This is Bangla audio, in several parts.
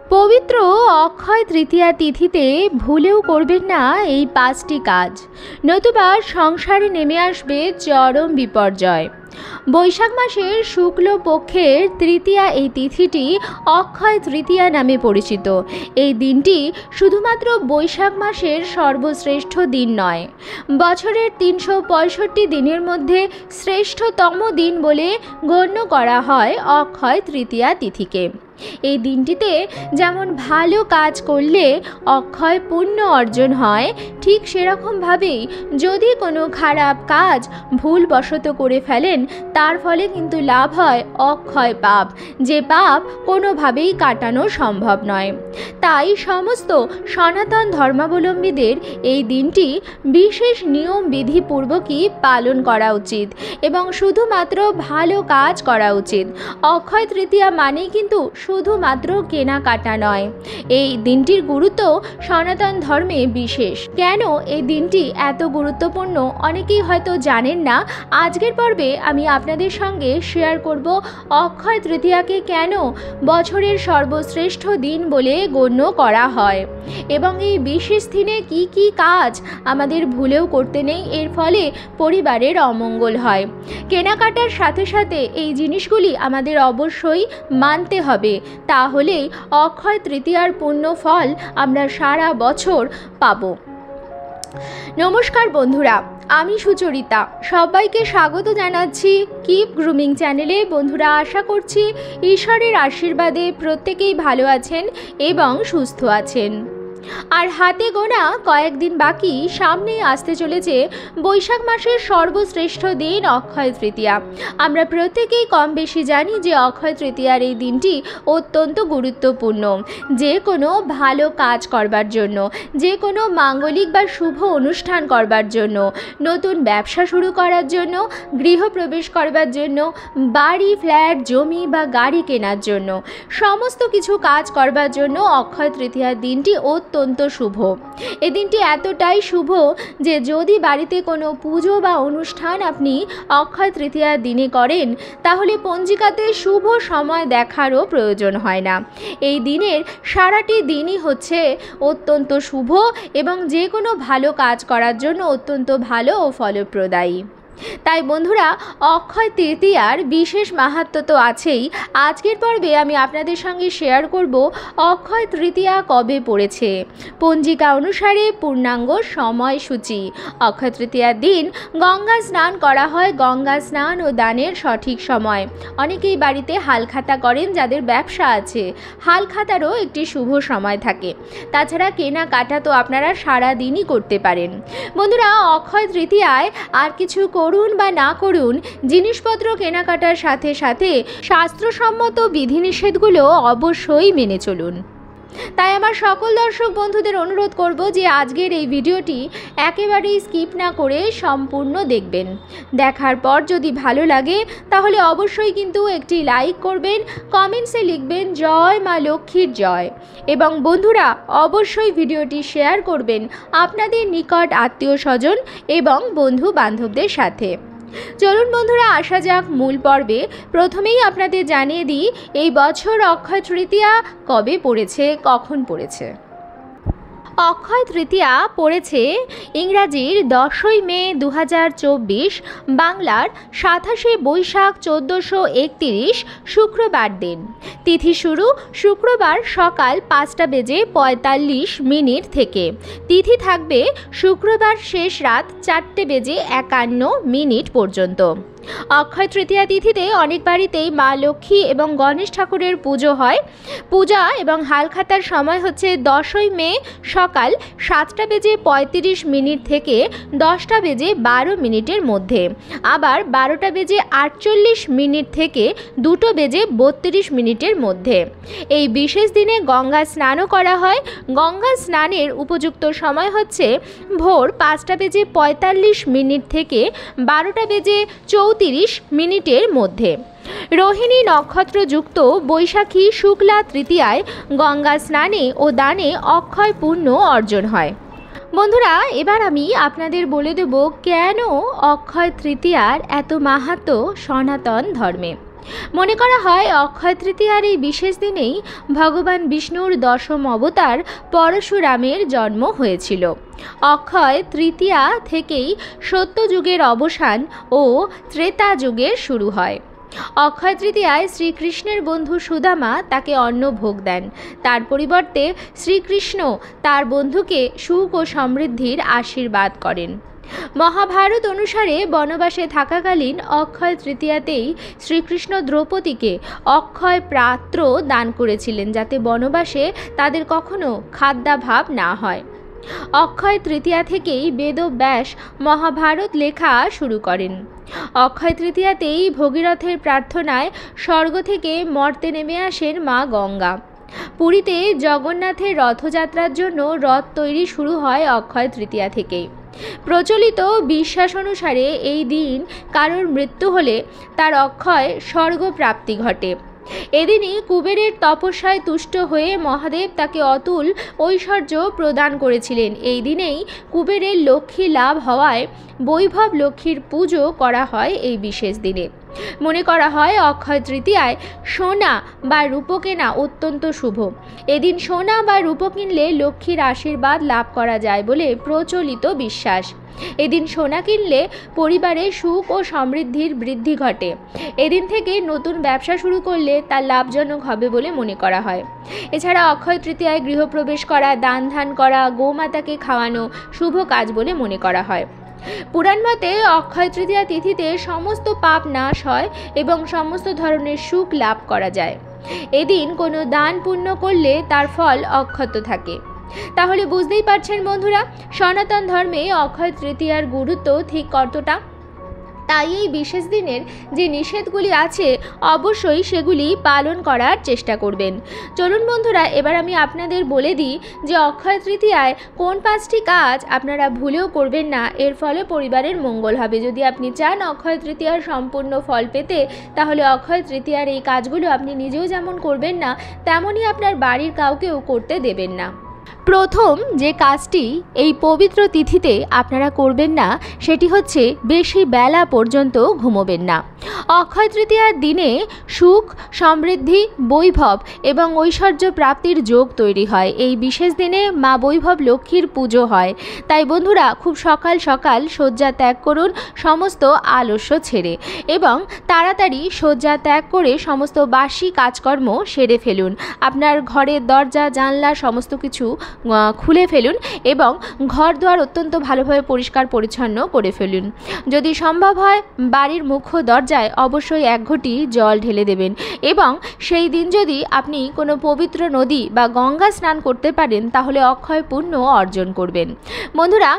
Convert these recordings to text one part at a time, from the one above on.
পবিত্র অক্ষয় তৃতীয়া তিথিতে ভুলেও করবেন না এই 5টি কাজ, নতুবা সংসারে নেমে আসবে চরম বিপর্যয়। বৈশাখ মাসের শুক্ল পক্ষের তৃতীয়া এই তিথিটি অক্ষয় তৃতীয়া নামে পরিচিত। এই দিনটি শুধুমাত্র বৈশাখ মাসের সর্বশ্রেষ্ঠ দিন নয়, বছরের 365 দিনের মধ্যে শ্রেষ্ঠতম দিন বলে গণ্য করা হয় অক্ষয় তৃতীয়া তিথিকে। এই দিনটিতে যেমন ভালো কাজ করলে অক্ষয় পুণ্য অর্জন হয়, ঠিক সেরকমভাবেই যদি কোনো খারাপ কাজ ভুলবশত করে ফেলেন তার ফলে কিন্তু লাভ হয় অক্ষয় পাপ, যে পাপ কোনোভাবেই কাটানো সম্ভব নয়। তাই সমস্ত সনাতন ধর্মাবলম্বীদের এই দিনটি বিশেষ নিয়ম বিধিপূর্বকই পালন করা উচিত এবং শুধুমাত্র ভালো কাজ করা উচিত। অক্ষয় তৃতীয়া মানেই কিন্তু শুধুমাত্র কেনাকাটা নয়। এই দিনটির গুরুত্ব সনাতন ধর্মে বিশেষ। কেন এই দিনটি এত গুরুত্বপূর্ণ অনেকেই হয়তো জানেন না। আজকের পর্বে আমি আপনাদের সঙ্গে শেয়ার করব অক্ষয় তৃতীয়াকে কেন বছরের সর্বশ্রেষ্ঠ দিন বলে গণ্য করা হয় এবং এই বিশেষ দিনে কি কি কাজ আমাদের ভুলেও করতে নেই, এর ফলে পরিবারের অমঙ্গল হয়। কেনাকাটার সাথে সাথে এই জিনিসগুলি আমাদের অবশ্যই মানতে হবে, তাহলেই অক্ষয় তৃতীয়ার পুণ্য ফল আমরা সারা বছর পাব। নমস্কার বন্ধুরা, আমি সুচরিতা, সবাইকে স্বাগত জানাচ্ছি কিপ গ্রুমিং চ্যানেলে। বন্ধুরা, আশা করছি ঈশ্বরের আশীর্বাদে প্রত্যেকেই ভালো আছেন এবং সুস্থ আছেন। আর হাতে গোনা কয়েকদিন বাকি, সামনে আসতে চলেছে বৈশাখ মাসের সর্বশ্রেষ্ঠ দিন অক্ষয় তৃতীয়া। আমরা প্রত্যেকেই কম বেশি জানি যে অক্ষয় তৃতীয়ার এই দিনটি অত্যন্ত গুরুত্বপূর্ণ। যে কোনো ভালো কাজ করবার জন্য, যে কোনো মাঙ্গলিক বা শুভ অনুষ্ঠান করবার জন্য, নতুন ব্যবসা শুরু করার জন্য, গৃহপ্রবেশ করবার জন্য, বাড়ি, ফ্ল্যাট, জমি বা গাড়ি কেনার জন্য, সমস্ত কিছু কাজ করবার জন্য অক্ষয় তৃতীয়ার দিনটি অত্যন্ত শুভ। এই দিনটি এতটাই শুভ যে যদি বাড়িতে কোনো পুজো বা অনুষ্ঠান আপনি অক্ষয় তৃতীয়ার দিনে করেন তাহলে পঞ্জিকাতে শুভ সময় দেখারও প্রয়োজন হয় না। এই দিনের সারাটি দিনই হচ্ছে অত্যন্ত শুভ এবং যে কোনো ভালো কাজ করার জন্য অত্যন্ত ভালো ও ফলপ্রদায়ী। তাই বন্ধুরা, অক্ষয় তৃতীয়ার বিশেষ মাহাত্ম্য তো আছেই। আজকের পর্বে আমি আপনাদের সঙ্গে শেয়ার করব অক্ষয় তৃতীয়া কবে পড়েছে, পঞ্জিকা অনুসারে পূর্ণাঙ্গ সময়সূচি। অক্ষয় তৃতীয়ার দিন গঙ্গা স্নান করা হয়। গঙ্গা স্নান ও দানের সঠিক সময়। অনেকেই বাড়িতে হালখাতা করেন, যাদের ব্যবসা আছে হালখাতারও একটি শুভ সময় থাকে। তাছাড়া কেনাকাটা তো আপনারা সারা দিনই করতে পারেন। বন্ধুরা, অক্ষয় তৃতীয়ায় আর কিছু করুন বা না করুন, জিনিসপত্র কেনাকাটার সাথে সাথে শাস্ত্রসম্মত বিধিনিষেধগুলো অবশ্যই মেনে চলুন। তাই আমার সকল দর্শক বন্ধুদের অনুরোধ করব যে আজকের এই ভিডিওটি একেবারেই স্কিপ না করে সম্পূর্ণ দেখবেন। দেখার পর যদি ভালো লাগে তাহলে অবশ্যই কিন্তু একটি লাইক করবেন, কমেন্টসে লিখবেন জয় মা লক্ষ্মীর জয়, এবং বন্ধুরা অবশ্যই ভিডিওটি শেয়ার করবেন আপনাদের নিকট আত্মীয় স্বজন এবং বন্ধু বান্ধবদের সাথে। চলুন বন্ধুরা, আসা যাক মূল পর্বে। প্রথমেই আপনাদের জানিয়ে দিই এই বছর অক্ষয় তৃতীয়া কবে পড়েছে, কখন পড়েছে। অক্ষয় তৃতীয়া পড়েছে ইংরাজির 10ই মে 2024, বাংলার 27শে বৈশাখ 1431 শুক্রবার দিন। তিথি শুরু শুক্রবার সকাল 5:45 থেকে। তিথি থাকবে শুক্রবার শেষ রাত 4:51 পর্যন্ত। অক্ষয় তৃতীয়া তিথিতে অনেক বাড়িতেই মা লক্ষ্মী এবং গণেশ ঠাকুরের পুজো হয়। পূজা এবং হালখাতার সময় হচ্ছে 10ই মে সকাল 7:35 থেকে 10:12 মধ্যে, আবার 12:48 থেকে 2:32 মধ্যে। এই বিশেষ দিনে গঙ্গা স্নানও করা হয়। গঙ্গা স্নানের উপযুক্ত সময় হচ্ছে ভোর 5:45 থেকে 12:34 মধ্যে। রোহিণী নক্ষত্রযুক্ত বৈশাখী শুক্লা তৃতীয়ায় গঙ্গা স্নানে ও দানে অক্ষয় পুণ্য অর্জন হয়। বন্ধুরা, এবার আমি আপনাদের বলে দেব কেন অক্ষয় তৃতীয়ার এত মাহাত্ম্য সনাতন ধর্মে। মনে করা হয় অক্ষয় তৃতীয়ার এই বিশেষ দিনেই ভগবান বিষ্ণুর দশম অবতার পরশুরামের জন্ম হয়েছিল। অক্ষয় তৃতীয়া থেকেই সত্যযুগের অবসান ও ত্রেতা যুগের শুরু হয়। অক্ষয় তৃতীয়ায় শ্রীকৃষ্ণের বন্ধু সুদামা তাকে অন্ন ভোগ দেন। তার পরিবর্তে শ্রীকৃষ্ণ তার বন্ধুকে সুখ ও সমৃদ্ধির আশীর্বাদ করেন। মহাভারত অনুসারে বনবাসে থাকাকালীন অক্ষয় তৃতীয়াতেই শ্রীকৃষ্ণ দ্রৌপদীকে অক্ষয় পাত্র দান করেছিলেন, যাতে বনবাসে তাদের কখনো খাদ্যাভাব না হয়। অক্ষয় তৃতীয়া থেকেই বেদব্যাস মহাভারত লেখা শুরু করেন। অক্ষয় তৃতীয়াতেই ভগীরথের প্রার্থনায় স্বর্গ থেকে মর্তে নেমে আসেন মা গঙ্গা। পুরীতে জগন্নাথের রথযাত্রার জন্য রথ তৈরি শুরু হয় অক্ষয় তৃতীয়া থেকেই। প্রচলিত বিশ্বাস অনুসারে এই দিন কারোর মৃত্যু হলে তার অক্ষয় স্বর্গ প্রাপ্তি ঘটে। এদিনই কুবেরের তপস্যায় তুষ্ট হয়ে মহাদেব তাকে অতুল ঐশ্বর্য প্রদান করেছিলেন। এই দিনেই কুবেরের লক্ষ্মী লাভ হওয়ায় বৈভব লক্ষ্মীর পুজো করা হয় এই বিশেষ দিনে। মনে করা হয় অক্ষয় তৃতীয়ায় সোনা বা রূপো কেনা অত্যন্ত শুভ। এদিন সোনা বা রূপো কিনলে লক্ষ্মীর আশীর্বাদ লাভ করা যায় বলে প্রচলিত বিশ্বাস। এদিন সোনা কিনলে পরিবারে সুখ ও সমৃদ্ধির বৃদ্ধি ঘটে। এদিন থেকে নতুন ব্যবসা শুরু করলে তা লাভজনক হবে বলে মনে করা হয়। এছাড়া অক্ষয় তৃতীয়ায় গৃহপ্রবেশ করা, দান ধ্যান করা, গোমাতাকে খাওয়ানো শুভ কাজ বলে মনে করা হয়। পুরাণ মতে অক্ষয় তৃতীয়া তিথিতে সমস্ত পাপ নাশ হয় এবং সমস্ত ধরনের সুখ লাভ করা যায়। এদিন কোনো দান পুণ্য করলে তার ফল অক্ষত থাকে। তাহলে বুঝতেই পারছেন বন্ধুরা, সনাতন ধর্মে অক্ষয় তৃতীয়ার গুরুত্ব ঠিক কতটা। তাই এই বিশেষ দিনের যে নিষেধগুলি আছে অবশ্যই সেগুলি পালন করার চেষ্টা করবেন। চলুন বন্ধুরা, এবার আমি আপনাদের বলে দিই যে অক্ষয় তৃতীয়ায় কোন 5টি কাজ আপনারা ভুলেও করবেন না, এর ফলে পরিবারের মঙ্গল হবে। যদি আপনি চান অক্ষয় তৃতীয়ার সম্পূর্ণ ফল পেতে, তাহলে অক্ষয় তৃতীয়ার এই কাজগুলো আপনি নিজেও যেমন করবেন না, তেমনই আপনার বাড়ির কাউকেও করতে দেবেন না। প্রথম যে কাজটি এই পবিত্র তিথিতে আপনারা করবেন না, সেটি হচ্ছে বেশি বেলা পর্যন্ত ঘুমোবেন না। অক্ষয় তৃতীয়ার দিনে সুখ, সমৃদ্ধি, বৈভব এবং ঐশ্বর্য প্রাপ্তির যোগ তৈরি হয়। এই বিশেষ দিনে মা বৈভব লক্ষ্মীর পুজো হয়। তাই বন্ধুরা, খুব সকাল সকাল শয্যা ত্যাগ করুন, সমস্ত আলস্য ছেড়ে, এবং তাড়াতাড়ি শয্যা ত্যাগ করে সমস্ত বাসি কাজকর্ম সেরে ফেলুন। আপনার ঘরের দরজা জানলা সমস্ত কিছু খুলে ফেলুন এবং ঘর দুয়ার অত্যন্ত ভালোভাবে পরিষ্কার পরিচ্ছন্ন করে ফেলুন। যদি সম্ভব হয় বাড়ির মুখ্য দরজায় অবশ্যই 1 ঘটি জল ঢেলে দেবেন, এবং সেই দিন যদি আপনি কোনো পবিত্র নদী বা গঙ্গা স্নান করতে পারেন, তাহলে অক্ষয় পুণ্য অর্জন করবেন। বন্ধুরা,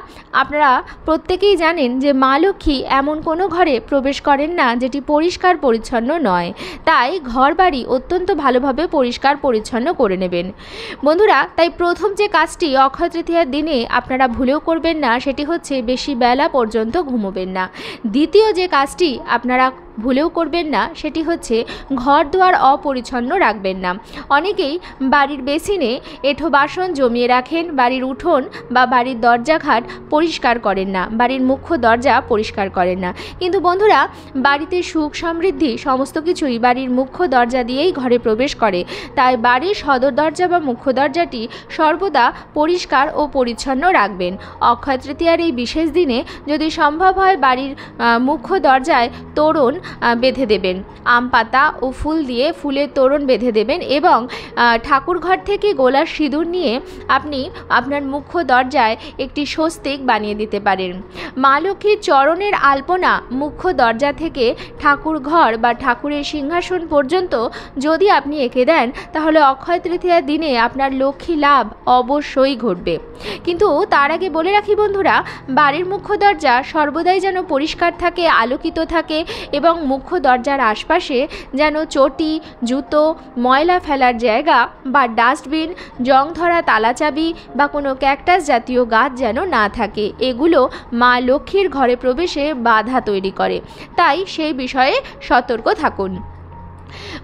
আপনারা প্রত্যেকেই জানেন যে মা লক্ষ্মী এমন কোনো ঘরে প্রবেশ করেন না যেটি পরিষ্কার পরিচ্ছন্ন নয়। তাই ঘর বাড়ি অত্যন্ত ভালোভাবে পরিষ্কার পরিচ্ছন্ন করে নেবেন। বন্ধুরা, তাই প্রথম যে কাজটি অক্ষয় তৃতীয়ার দিনে আপনারা ভুলেও করবেন না, সেটি হচ্ছে বেশি বেলা পর্যন্ত ঘুমোবেন না। দ্বিতীয় যে কাজটি আপনারা ভুলেও করবেন না, সেটি হচ্ছে ঘর দুয়ার অপরিচ্ছন্ন রাখবেন না। অনেকেই বাড়ির বেসিনে এঁঠো বাসন জমিয়ে রাখেন, বাড়ির উঠোন বা বাড়ির দরজাঘাট পরিষ্কার করেন না, বাড়ির মুখ্য দরজা পরিষ্কার করেন না। কিন্তু বন্ধুরা, বাড়িতে সুখ সমৃদ্ধি সমস্ত কিছুই বাড়ির মুখ্য দরজা দিয়েই ঘরে প্রবেশ করে। তাই বাড়ির সদর দরজা বা মুখ্য দরজাটি সর্বদা পরিষ্কার ও পরিচ্ছন্ন রাখবেন। অক্ষয় তৃতীয়ার এই বিশেষ দিনে যদি সম্ভব হয় বাড়ির মুখ্য দরজায় তোরণ বেঁধে দেবেন, আম পাতা ও ফুল দিয়ে ফুলের তোরণ বেঁধে দেবেন, এবং ঠাকুর ঘর থেকে গোলার সিঁদুর নিয়ে আপনি আপনার মুখ্য দরজায় একটি স্বস্তিক বানিয়ে দিতে পারেন। মা লক্ষ্মীর চরণের আলপনা মুখ্য দরজা থেকে ঠাকুর ঘর বা ঠাকুরের সিংহাসন পর্যন্ত যদি আপনি এঁকে দেন, তাহলে অক্ষয় তৃতীয়ার দিনে আপনার লক্ষ্মী লাভ অবশ্যই ঘটবে। কিন্তু তার আগে বলে রাখি বন্ধুরা, বাড়ির মুখ্য দরজা সর্বদাই যেন পরিষ্কার থাকে, আলোকিত থাকে, এবং মুখ্য দরজার আশপাশে যেন চটি, জুতো, ময়লা ফেলার জায়গা বা ডাস্টবিন, জং ধরা তালাচাবি বা কোনো ক্যাকটাস জাতীয় গাছ যেন না থাকে। এগুলো মা লক্ষ্মীর ঘরে প্রবেশে বাধা তৈরি করে, তাই সেই বিষয়ে সতর্ক থাকুন।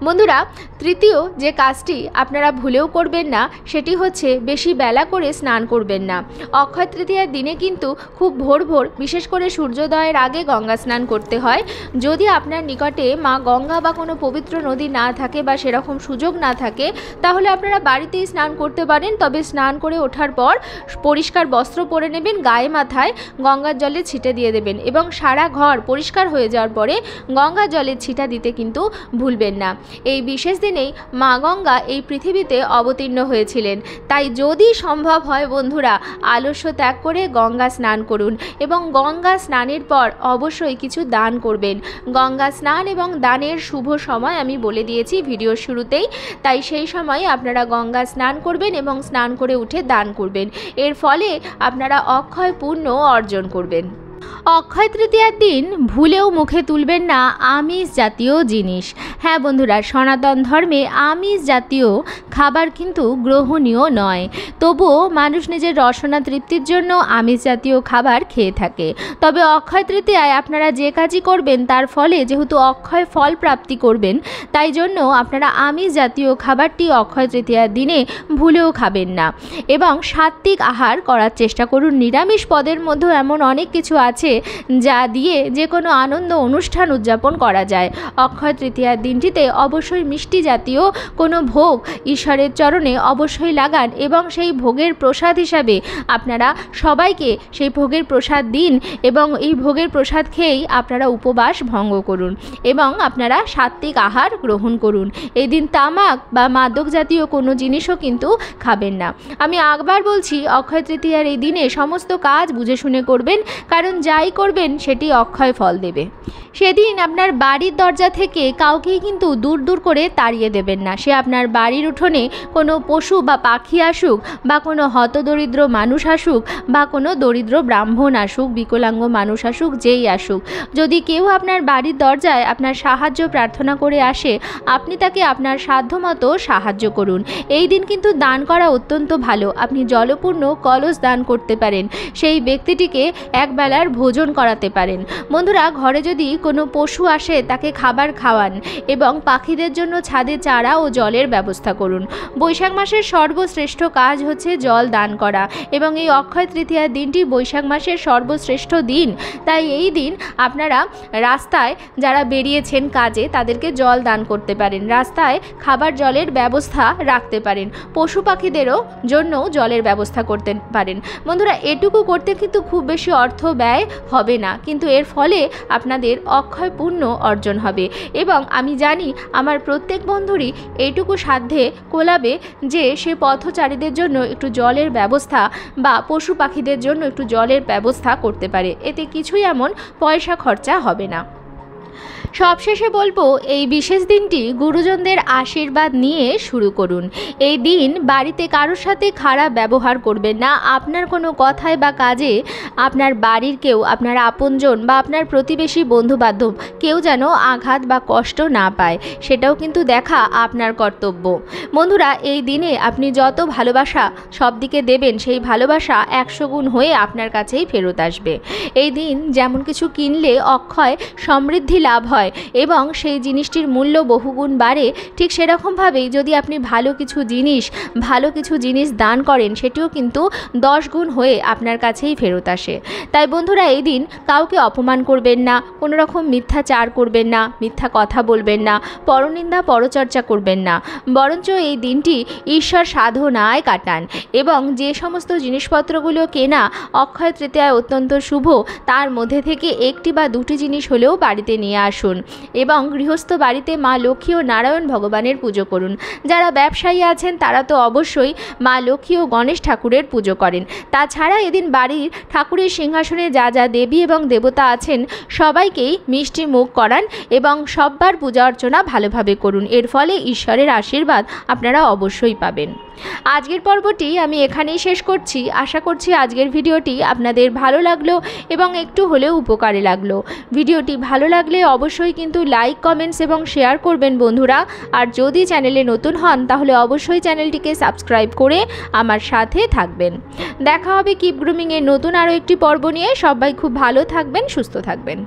বন্ধুরা, তৃতীয় যে কাজটি আপনারা ভুলেও করবেন না সেটি হচ্ছে বেশি বেলা করে স্নান করবেন না। অক্ষয় তৃতীয়ার দিনে কিন্তু খুব ভোর ভোর, বিশেষ করে সূর্যোদয়ের আগে গঙ্গা স্নান করতে হয়। যদি আপনার নিকটে মা গঙ্গা বা কোনো পবিত্র নদী না থাকে বা সেরকম সুযোগ না থাকে, তাহলে আপনারা বাড়িতেই স্নান করতে পারেন। তবে স্নান করে ওঠার পর পরিষ্কার বস্ত্র পরে নেবেন, গায়ে মাথায় গঙ্গার জলে ছিটে দিয়ে দেবেন এবং সারা ঘর পরিষ্কার হয়ে যাওয়ার পরে গঙ্গার জলের ছিটা দিতে কিন্তু ভুলবেন না। এই বিশেষ দিনেই মা গঙ্গা এই পৃথিবীতে অবতীর্ণ হয়েছিলেন। তাই যদি সম্ভব হয় বন্ধুরা, আলস্য ত্যাগ করে গঙ্গা স্নান করুন এবং গঙ্গা স্নানের পর অবশ্যই কিছু দান করবেন। গঙ্গা স্নান এবং দানের শুভ সময় আমি বলে দিয়েছি ভিডিওর শুরুতেই, তাই সেই সময় আপনারা গঙ্গা স্নান করবেন এবং স্নান করে উঠে দান করবেন। এর ফলে আপনারা অক্ষয় পুণ্য অর্জন করবেন। অক্ষয় তৃতীয়ার দিন ভুলেও মুখে তুলবেন না আমিষ জাতীয় জিনিস। হ্যাঁ বন্ধুরা, সনাতন ধর্মে আমিষ জাতীয় খাবার কিন্তু গ্রহণীয় নয়। তবুও মানুষ নিজের রসনা তৃপ্তির জন্য আমিষ জাতীয় খাবার খেয়ে থাকে। তবে অক্ষয় তৃতীয়ায় আপনারা যে কাজই করবেন তার ফলে যেহেতু অক্ষয় ফল প্রাপ্তি করবেন, তাই জন্য আপনারা আমিষ জাতীয় খাবারটি অক্ষয় তৃতীয়ার দিনে ভুলেও খাবেন না এবং সাত্ত্বিক আহার করার চেষ্টা করুন। নিরামিষ পদের মধ্যেও এমন অনেক কিছু আছে যা দিয়ে যে কোনো আনন্দ অনুষ্ঠান উদযাপন করা যায়। অক্ষয় তৃতীয়ার দিনটিতে অবশ্যই মিষ্টি জাতীয় কোনো ভোগ ঈশ্বরের চরণে অবশ্যই লাগান এবং সেই ভোগের প্রসাদ হিসাবে আপনারা সবাইকে সেই ভোগের প্রসাদ দিন এবং এই ভোগের প্রসাদ খেয়েই আপনারা উপবাস ভঙ্গ করুন এবং আপনারা সাত্ত্বিক আহার গ্রহণ করুন। এই দিন তামাক বা মাদক জাতীয় কোনো জিনিসও কিন্তু খাবেন না। আমি আবার বলছি, অক্ষয় তৃতীয়ার এই দিনে সমস্ত কাজ বুঝে শুনে করবেন, কারণ যাই করবেন সেটি অক্ষয় ফল দেবে। সেদিন আপনার বাড়ির দরজা থেকে কাউকেই কিন্তু দূর দূর করে তাড়িয়ে দেবেন না। সে আপনার বাড়ির উঠোনে কোনো পশু বা পাখি আসুক বা কোনো হতদরিদ্র মানুষ আসুক বা কোনো দরিদ্র ব্রাহ্মণ আসুক, বিকলাঙ্গ মানুষ আসুক, যেই আসুক, যদি কেউ আপনার বাড়ির দরজায় আপনার সাহায্য প্রার্থনা করে আসে, আপনি তাকে আপনার সাধ্যমতো সাহায্য করুন। এই দিন কিন্তু দান করা অত্যন্ত ভালো। আপনি জলপূর্ণ কলস দান করতে পারেন, সেই ব্যক্তিটিকে একবেলার ভোজন করাতে পারেন। বন্ধুরা, ঘরে যদি কোনো পশু আসে তাকে খাবার খাওয়ান এবং পাখিদের জন্য ছাদে চারা ও জলের ব্যবস্থা করুন। বৈশাখ মাসের সর্বশ্রেষ্ঠ কাজ হচ্ছে জল দান করা এবং এই অক্ষয় তৃতীয়ার দিনটি বৈশাখ মাসের সর্বশ্রেষ্ঠ দিন। তাই এই দিন আপনারা রাস্তায় যারা বেরিয়েছেন কাজে তাদেরকে জল দান করতে পারেন, রাস্তায় খাবার জলের ব্যবস্থা রাখতে পারেন, পশু পাখিদেরও জন্যও জলের ব্যবস্থা করতে পারেন। বন্ধুরা, এটুকু করতে কিন্তু খুব বেশি অর্থ ব্যয় হবে না, কিন্তু এর ফলে আপনাদের অক্ষয় পুণ্য অর্জন হবে এবং আমি জানি আমার প্রত্যেক বন্ধুরই এইটুকু সাধ্যে কোলাবে যে সে পথচারীদের জন্য একটু জলের ব্যবস্থা বা পশু পাখিদের জন্য একটু জলের ব্যবস্থা করতে পারে। এতে কিছুই এমন পয়সা খরচা হবে না। সবশেষে বলবো, এই বিশেষ দিনটি গুরুজনদের আশীর্বাদ নিয়ে শুরু করুন। এই দিন বাড়িতে কারোর সাথে খারাপ ব্যবহার করবেন না। আপনার কোনো কথায় বা কাজে আপনার বাড়ির কেউ, আপনার আপনজন বা আপনার প্রতিবেশী বন্ধুবান্ধব কেউ যেন আঘাত বা কষ্ট না পায়, সেটাও কিন্তু দেখা আপনার কর্তব্য। বন্ধুরা, এই দিনে আপনি যত ভালোবাসা সব দিকে দেবেন, সেই ভালোবাসা 100 গুণ হয়ে আপনার কাছেই ফেরত আসবে। এই দিন যেমন কিছু কিনলে অক্ষয় সমৃদ্ধি লাভ হয় এবং সেই জিনিসটির মূল্য বহুগুণ বাড়ে, ঠিক সেরকমভাবেই যদি আপনি ভালো কিছু জিনিস দান করেন, সেটিও কিন্তু 10 গুণ হয়ে আপনার কাছেই ফেরত আসে। তাই বন্ধুরা, এই দিন কাউকে অপমান করবেন না, কোনো রকম মিথ্যাচার করবেন না, মিথ্যা কথা বলবেন না, পরনিন্দা পরচর্চা করবেন না, বরঞ্চ এই দিনটি ঈশ্বর সাধনায় কাটান এবং যে সমস্ত জিনিসপত্রগুলো কেনা অক্ষয় তৃতীয়ায় অত্যন্ত শুভ, তার মধ্যে থেকে একটি বা দুটি জিনিস হলেও বাড়িতে নিয়ে আসুন এবং গৃহস্থ বাড়িতে মা লক্ষ্মী ও নারায়ণ ভগবানের পুজো করুন। যারা ব্যবসায়ী আছেন তারা তো অবশ্যই মা লক্ষ্মী ও গণেশ ঠাকুরের পুজো করেন। তাছাড়া এদিন বাড়ির ঠাকুরের সিংহাসনে যা যা দেবী এবং দেবতা আছেন সবাইকেই মিষ্টি মুখ করান এবং সববার পূজা অর্চনা ভালোভাবে করুন। এর ফলে ঈশ্বরের আশীর্বাদ আপনারা অবশ্যই পাবেন। আজকের পর্বটি আমি এখানেই শেষ করছি। আশা করছি আজকের ভিডিওটি আপনাদের ভালো লাগলো এবং একটু হলেও উপকারে লাগলো। ভিডিওটি ভালো লাগলে অবশ্যই কিন্তু লাইক, কমেন্টস এবং শেয়ার করবেন বন্ধুরা। আর যদি চ্যানেলে নতুন হন তাহলে অবশ্যই চ্যানেলটিকে সাবস্ক্রাইব করে আমার সাথে থাকবেন। দেখা হবে কিপ গ্রুমিংয়ের নতুন আরও একটি পর্ব নিয়ে। সবাই খুব ভালো থাকবেন, সুস্থ থাকবেন।